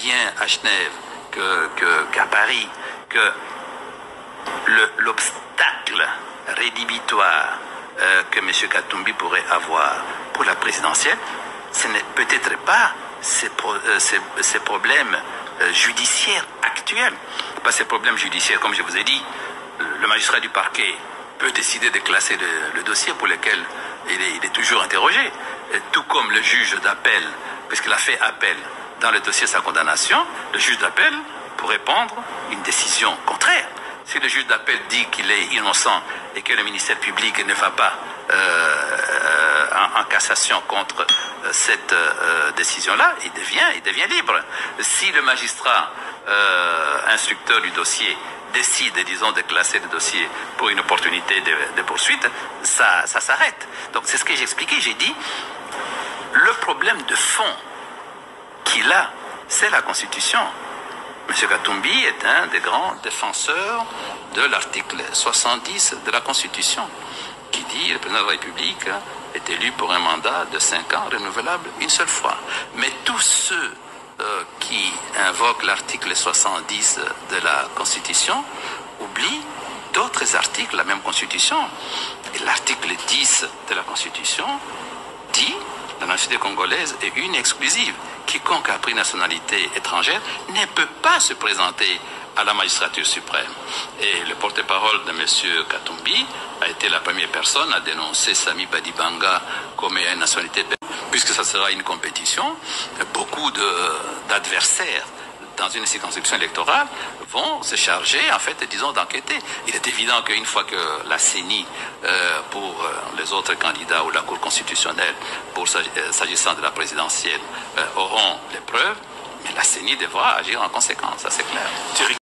bien à Genève qu'à Paris que l'obstacle rédhibitoire que M. Katumbi pourrait avoir pour la présidentielle, ce n'est peut-être pas ces problèmes judiciaires actuels. Pas ces problèmes judiciaires, comme je vous ai dit, le magistrat du parquet peut décider de classer le dossier pour lequel il est toujours interrogé, tout comme le juge d'appel, puisqu'il a fait appel dans le dossier de sa condamnation, le juge d'appel pourrait prendre une décision contraire. Si le juge d'appel dit qu'il est innocent et que le ministère public ne va pas en cassation contre cette décision-là, il devient libre. Si le magistrat instructeur du dossier décide, disons, de classer le dossier pour une opportunité de poursuite, ça s'arrête. Donc c'est ce que j'ai expliqué. J'ai dit, le problème de fond qu'il a, c'est la Constitution. M. Katumbi est un des grands défenseurs de l'article 70 de la Constitution, qui dit que le président de la République est élu pour un mandat de 5 ans, renouvelable une seule fois. Mais tous ceux qui invoquent l'article 70 de la Constitution oublient d'autres articles de la même Constitution. Et l'article 10 de la Constitution dit la nationalité congolaise est une et exclusive. Quiconque a pris nationalité étrangère ne peut pas se présenter à la magistrature suprême. Et le porte-parole de M. Katumbi a été la première personne à dénoncer Sami Badibanga comme une nationalité, puisque ça sera une compétition. Beaucoup d'adversaires dans une circonscription électorale vont se charger, en fait, disons, d'enquêter. Il est évident qu'une fois que la CENI, pour les autres candidats ou la Cour constitutionnelle, s'agissant de la présidentielle, auront les preuves, mais la CENI devra agir en conséquence, ça c'est clair.